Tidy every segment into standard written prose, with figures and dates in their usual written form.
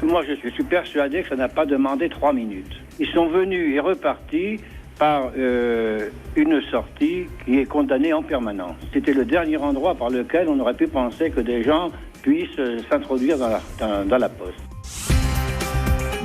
Moi, je suis persuadé que ça n'a pas demandé 3 minutes. Ils sont venus et repartis par une sortie qui est condamnée en permanence. C'était le dernier endroit par lequel on aurait pu penser que des gens puissent s'introduire dans la poste.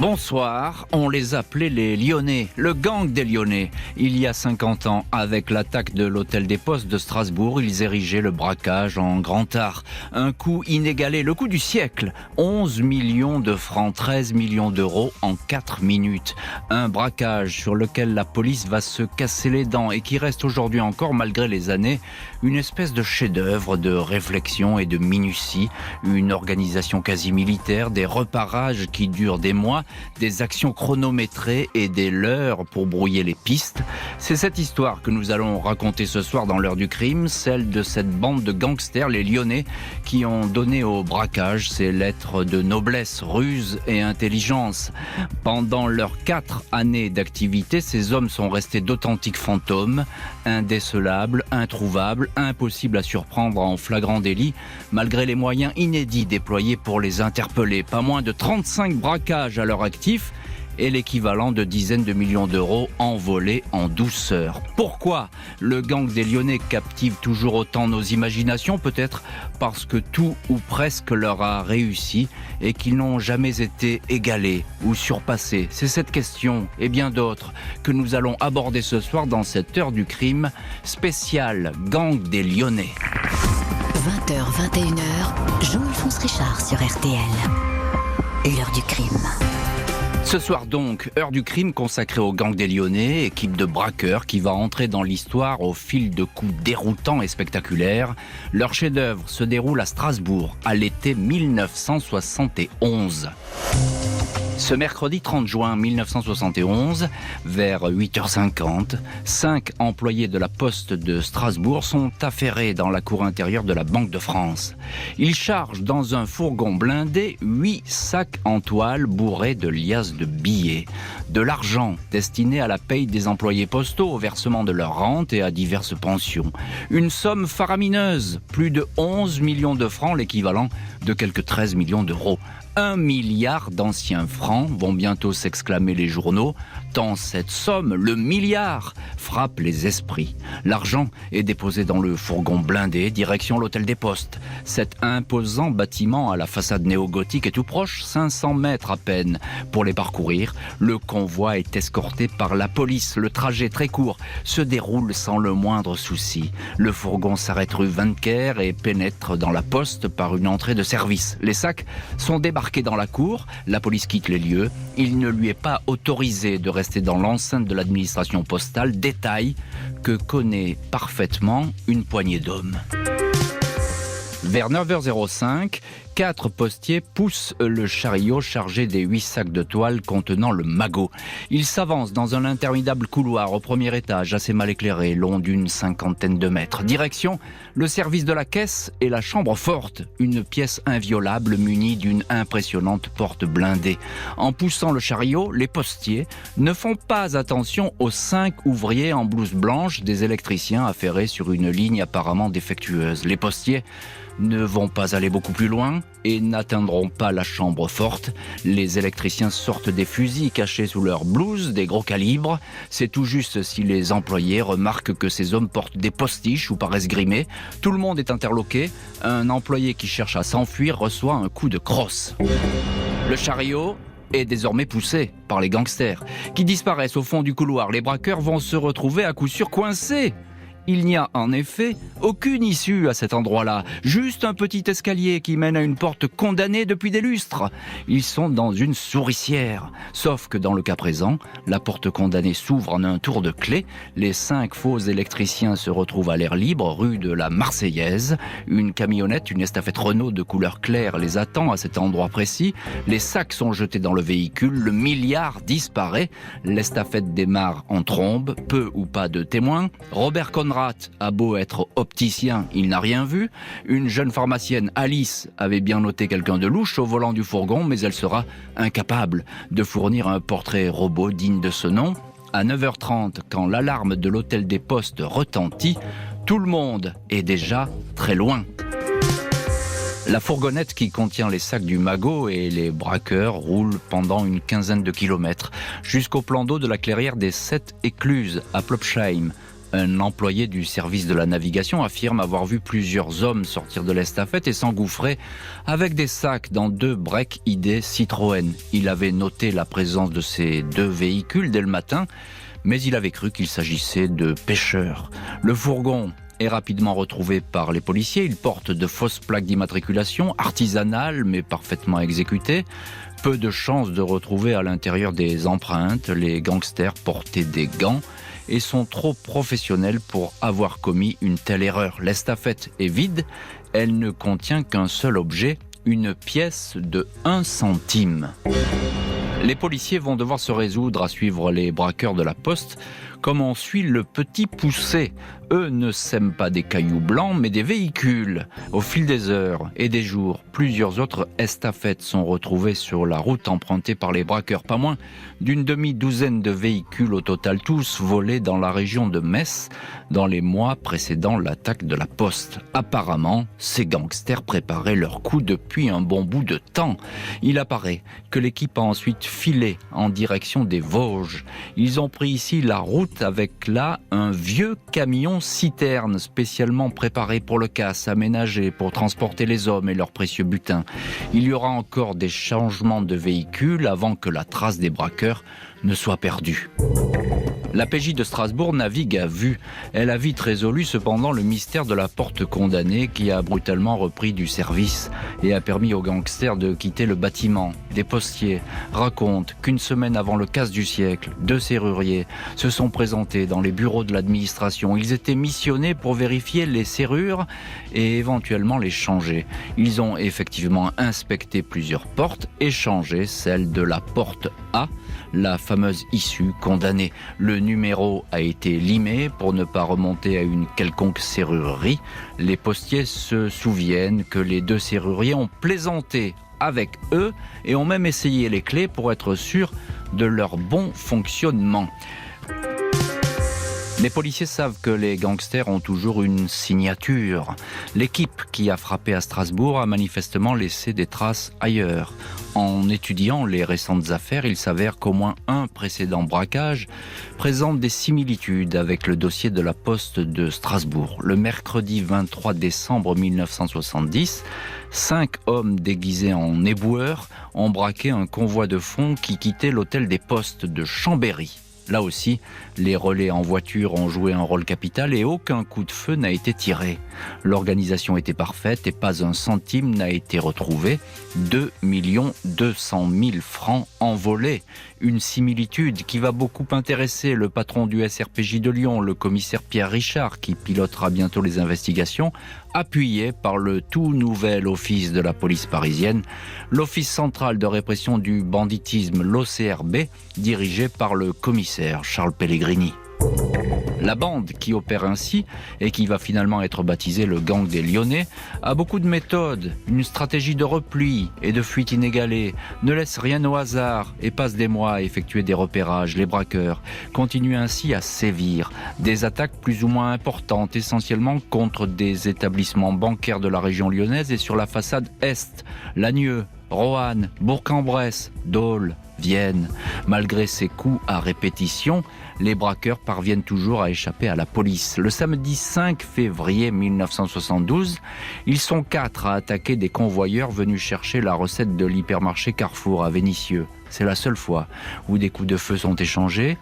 Bonsoir, on les appelait les Lyonnais, le gang des Lyonnais. Il y a 50 ans, avec l'attaque de l'hôtel des Postes de Strasbourg, ils érigeaient le braquage en grand art. Un coup inégalé, le coup du siècle. 11 millions de francs, 13 millions d'euros en 4 minutes. Un braquage sur lequel la police va se casser les dents et qui reste aujourd'hui encore, malgré les années, une espèce de chef-d'œuvre de réflexion et de minutie. Une organisation quasi militaire, des reparages qui durent des mois, des actions chronométrées et des leurres pour brouiller les pistes. C'est cette histoire que nous allons raconter ce soir dans l'heure du crime, celle de cette bande de gangsters, les Lyonnais, qui ont donné au braquage ces lettres de noblesse, ruse et intelligence. Pendant leurs 4 années d'activité, ces hommes sont restés d'authentiques fantômes, indécelables, introuvables, impossibles à surprendre en flagrant délit, malgré les moyens inédits déployés pour les interpeller. Pas moins de 35 braquages à leur actif et l'équivalent de dizaines de millions d'euros envolés en douceur. Pourquoi le gang des Lyonnais captive toujours autant nos imaginations? Peut-être parce que tout ou presque leur a réussi et qu'ils n'ont jamais été égalés ou surpassés. C'est cette question et bien d'autres que nous allons aborder ce soir dans cette heure du crime spéciale gang des Lyonnais. 20h, 21h, Jean-Alphonse Richard sur RTL. L'heure du crime. Ce soir donc, heure du crime consacrée au gang des Lyonnais, équipe de braqueurs qui va entrer dans l'histoire au fil de coups déroutants et spectaculaires. Leur chef-d'œuvre se déroule à Strasbourg, à l'été 1971. Ce mercredi 30 juin 1971, vers 8h50, 5 employés de la poste de Strasbourg sont affairés dans la cour intérieure de la Banque de France. Ils chargent dans un fourgon blindé 8 sacs en toile bourrés de liasses de billets, de l'argent destiné à la paye des employés postaux, au versement de leur rente et à diverses pensions. Une somme faramineuse, plus de 11 millions de francs, l'équivalent de quelques 13 millions d'euros. 1 milliard d'anciens francs, vont bientôt s'exclamer les journaux, tant cette somme, le milliard, frappe les esprits. L'argent est déposé dans le fourgon blindé, direction l'hôtel des Postes. Cet imposant bâtiment à la façade néo-gothique est tout proche, 500 mètres à peine. Pour les parcourir, le convoi est escorté par la police. Le trajet très court se déroule sans le moindre souci. Le fourgon s'arrête rue Vannecaire et pénètre dans la poste par une entrée de service. Les sacs sont débarqués dans la cour, la police quitte les lieux. Il ne lui est pas autorisé de rester dans l'enceinte de l'administration postale, détail que connaît parfaitement une poignée d'hommes. Vers 9h05, 4 postiers poussent le chariot chargé des 8 sacs de toile contenant le magot. Ils s'avancent dans un interminable couloir au premier étage, assez mal éclairé, long d'une 50aine de mètres. Direction, le service de la caisse et la chambre forte, une pièce inviolable munie d'une impressionnante porte blindée. En poussant le chariot, les postiers ne font pas attention aux 5 ouvriers en blouse blanche, des électriciens affairés sur une ligne apparemment défectueuse. Les postiers ne vont pas aller beaucoup plus loin et n'atteindront pas la chambre forte. Les électriciens sortent des fusils cachés sous leur blouse, des gros calibres. C'est tout juste si les employés remarquent que ces hommes portent des postiches ou paraissent grimés. Tout le monde est interloqué. Un employé qui cherche à s'enfuir reçoit un coup de crosse. Le chariot est désormais poussé par les gangsters qui disparaissent au fond du couloir. Les braqueurs vont se retrouver à coup sûr coincés. Il n'y a en effet aucune issue à cet endroit-là, juste un petit escalier qui mène à une porte condamnée depuis des lustres. Ils sont dans une souricière, sauf que dans le cas présent, la porte condamnée s'ouvre en un tour de clé. Les 5 faux électriciens se retrouvent à l'air libre, rue de la Marseillaise. Une camionnette, une estafette Renault de couleur claire les attend à cet endroit précis. Les sacs sont jetés dans le véhicule, le milliard disparaît. L'estafette démarre en trombe, peu ou pas de témoins. Robert Conrad a beau être opticien, il n'a rien vu. Une jeune pharmacienne, Alice, avait bien noté quelqu'un de louche au volant du fourgon, mais elle sera incapable de fournir un portrait robot digne de ce nom. À 9h30, quand l'alarme de l'hôtel des Postes retentit, tout le monde est déjà très loin. La fourgonnette qui contient les sacs du magot et les braqueurs roule pendant une quinzaine de kilomètres jusqu'au plan d'eau de la clairière des 7 Écluses à Plopsheim. Un employé du service de la navigation affirme avoir vu plusieurs hommes sortir de l'estafette et s'engouffrer avec des sacs dans 2 breaks ID Citroën. Il avait noté la présence de ces 2 véhicules dès le matin, mais il avait cru qu'il s'agissait de pêcheurs. Le fourgon est rapidement retrouvé par les policiers. Il porte de fausses plaques d'immatriculation, artisanales mais parfaitement exécutées. Peu de chances de retrouver à l'intérieur des empreintes. Les gangsters portaient des gants et sont trop professionnels pour avoir commis une telle erreur. L'estafette est vide, elle ne contient qu'un seul objet, une pièce de 1 centime. Les policiers vont devoir se résoudre à suivre les braqueurs de la poste comme on suit le petit poussé. Eux ne sèment pas des cailloux blancs, mais des véhicules. Au fil des heures et des jours, plusieurs autres estafettes sont retrouvées sur la route empruntée par les braqueurs. Pas moins d'une demi-douzaine de véhicules au total, tous volés dans la région de Metz dans les mois précédant l'attaque de la poste. Apparemment, ces gangsters préparaient leur coup depuis un bon bout de temps. Il apparaît que l'équipe a ensuite filé en direction des Vosges. Ils ont pris ici la route avec là un vieux camion citerne spécialement préparé pour le casse, aménagé pour transporter les hommes et leurs précieux butins. Il y aura encore des changements de véhicules avant que la trace des braqueurs ne soit perdue. La PJ de Strasbourg navigue à vue. Elle a vite résolu cependant le mystère de la porte condamnée qui a brutalement repris du service et a permis aux gangsters de quitter le bâtiment. Des postiers racontent qu'une semaine avant le casse du siècle, 2 serruriers se sont présentés dans les bureaux de l'administration. Ils étaient missionnés pour vérifier les serrures et éventuellement les changer. Ils ont effectivement inspecté plusieurs portes et changé celle de la porte A, la fameuse issue condamnée. Le numéro a été limé pour ne pas remonter à une quelconque serrurerie. Les postiers se souviennent que les 2 serruriers ont plaisanté avec eux et ont même essayé les clés pour être sûrs de leur bon fonctionnement. Les policiers savent que les gangsters ont toujours une signature. L'équipe qui a frappé à Strasbourg a manifestement laissé des traces ailleurs. En étudiant les récentes affaires, il s'avère qu'au moins un précédent braquage présente des similitudes avec le dossier de la poste de Strasbourg. Le mercredi 23 décembre 1970, 5 hommes déguisés en éboueurs ont braqué un convoi de fonds qui quittait l'hôtel des postes de Chambéry. Là aussi, les relais en voiture ont joué un rôle capital et aucun coup de feu n'a été tiré. L'organisation était parfaite et pas un centime n'a été retrouvé. 2 200 000 francs envolés. Une similitude qui va beaucoup intéresser le patron du SRPJ de Lyon, le commissaire Pierre Richard, qui pilotera bientôt les investigations, appuyé par le tout nouvel office de la police parisienne, l'Office central de répression du banditisme, l'OCRB, dirigé par le commissaire Charles Pellegrini. La bande qui opère ainsi, et qui va finalement être baptisée le gang des Lyonnais, a beaucoup de méthodes, une stratégie de repli et de fuite inégalée, ne laisse rien au hasard et passe des mois à effectuer des repérages. Les braqueurs continuent ainsi à sévir. Des attaques plus ou moins importantes, essentiellement contre des établissements bancaires de la région lyonnaise et sur la façade Est, Lagnieu, Roanne, Bourg-en-Bresse, Dole, Vienne. Malgré ces coups à répétition, les braqueurs parviennent toujours à échapper à la police. Le samedi 5 février 1972, ils sont 4 à attaquer des convoyeurs venus chercher la recette de l'hypermarché Carrefour à Vénissieux. C'est la seule fois où des coups de feu sont échangés.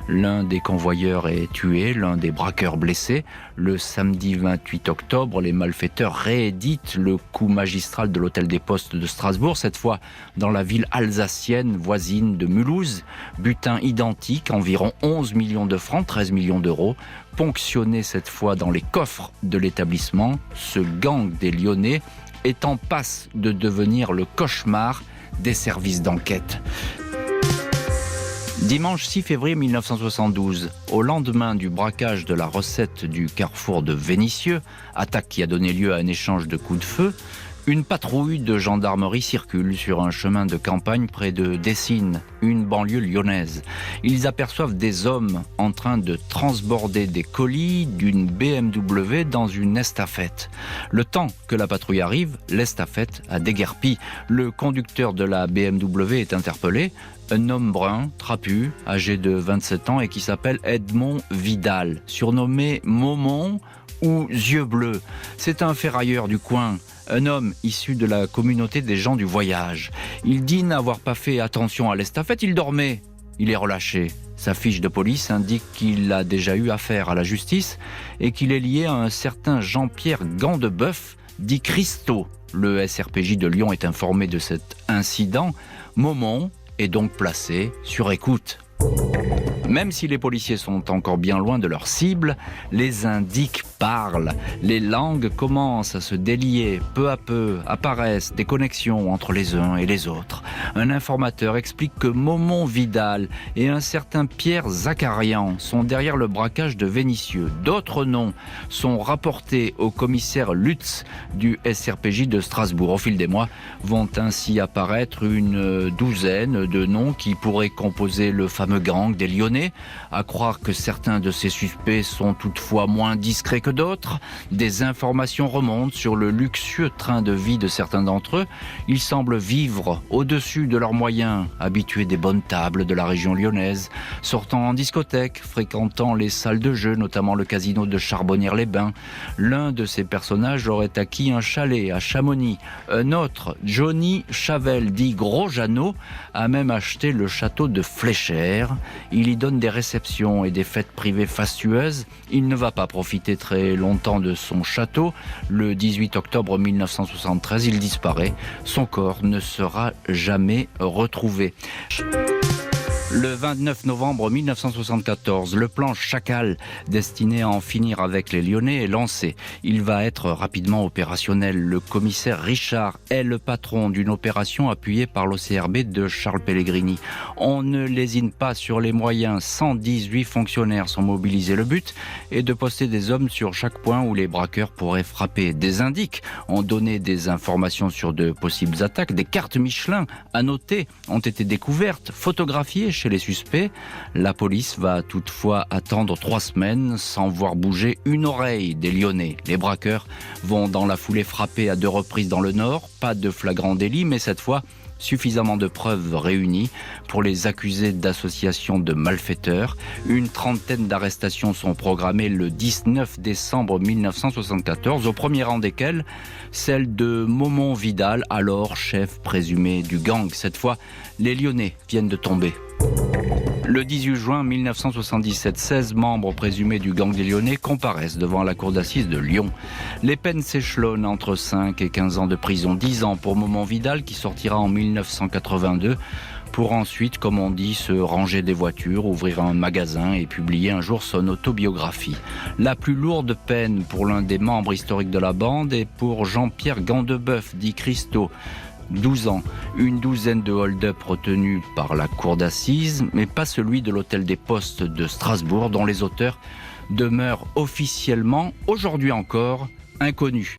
L'un des convoyeurs est tué, l'un des braqueurs blessé. Le samedi 28 octobre, les malfaiteurs rééditent le coup magistral de l'hôtel des postes de Strasbourg, cette fois dans la ville alsacienne voisine de Mulhouse. Butin identique, environ 11 millions de francs, 13 millions d'euros, ponctionnés cette fois dans les coffres de l'établissement. Ce gang des Lyonnais est en passe de devenir le cauchemar des services d'enquête. Dimanche 6 février 1972, au lendemain du braquage de la recette du carrefour de Vénissieux, attaque qui a donné lieu à un échange de coups de feu, Une patrouille de gendarmerie circule sur un chemin de campagne près de Dessines, une banlieue lyonnaise. Ils aperçoivent des hommes en train de transborder des colis d'une BMW dans une estafette. Le temps que la patrouille arrive, l'estafette a déguerpi. Le conducteur de la BMW est interpellé. Un homme brun, trapu, âgé de 27 ans et qui s'appelle Edmond Vidal, surnommé Momon ou Yeux Bleus. C'est un ferrailleur du coin. Un homme issu de la communauté des gens du voyage. Il dit n'avoir pas fait attention à l'estafette, il dormait. Il est relâché. Sa fiche de police indique qu'il a déjà eu affaire à la justice et qu'il est lié à un certain Jean-Pierre Gandebeuf, dit Christo. Le SRPJ de Lyon est informé de cet incident. Momon est donc placé sur écoute. Même si les policiers sont encore bien loin de leur cible, les indices parlent. Les langues commencent à se délier. Peu à peu apparaissent des connexions entre les uns et les autres. Un informateur explique que Momon Vidal et un certain Pierre Zakarian sont derrière le braquage de Vénissieux. D'autres noms sont rapportés au commissaire Lutz du SRPJ de Strasbourg. Au fil des mois, vont ainsi apparaître une douzaine de noms qui pourraient composer le fameux gang des Lyonnais. À croire que certains de ces suspects sont toutefois moins discrets que d'autres. Des informations remontent sur le luxueux train de vie de certains d'entre eux. Ils semblent vivre au-dessus de leurs moyens, habitués des bonnes tables de la région lyonnaise, sortant en discothèque, fréquentant les salles de jeu, notamment le casino de Charbonnières-les-Bains. L'un de ces personnages aurait acquis un chalet à Chamonix. Un autre, Johnny Chavel, dit Gros Jeannot, a même acheté le château de Fléchères. Il y donne des réceptions et des fêtes privées fastueuses. Il ne va pas profiter très longtemps de son château. Le 18 octobre 1973, il disparaît. Son corps ne sera jamais retrouvé. Le 29 novembre 1974, le plan Chacal, destiné à en finir avec les Lyonnais, est lancé. Il va être rapidement opérationnel. Le commissaire Richard est le patron d'une opération appuyée par l'OCRB de Charles Pellegrini. On ne lésine pas sur les moyens. 118 fonctionnaires sont mobilisés. Le but est de poster des hommes sur chaque point où les braqueurs pourraient frapper. Des indices ont donné des informations sur de possibles attaques. Des cartes Michelin annotées ont été découvertes, photographiées chez les suspects. La police va toutefois attendre 3 semaines sans voir bouger une oreille des Lyonnais. Les braqueurs vont dans la foulée frapper à 2 reprises dans le Nord. Pas de flagrant délit, mais cette fois, suffisamment de preuves réunies pour les accuser d'association de malfaiteurs. Une trentaine d'arrestations sont programmées le 19 décembre 1974, au premier rang desquelles celle de Momon Vidal, alors chef présumé du gang. Cette fois, les Lyonnais viennent de tomber. Le 18 juin 1977, 16 membres présumés du gang des Lyonnais comparaissent devant la cour d'assises de Lyon. Les peines s'échelonnent entre 5 et 15 ans de prison, 10 ans pour Momon Vidal qui sortira en 1982 pour ensuite, comme on dit, se ranger des voitures, ouvrir un magasin et publier un jour son autobiographie. La plus lourde peine pour l'un des membres historiques de la bande est pour Jean-Pierre Gandebeuf, dit Christo. 12 ans, une douzaine de hold-up retenus par la cour d'assises, mais pas celui de l'hôtel des Postes de Strasbourg, dont les auteurs demeurent officiellement, aujourd'hui encore, inconnus.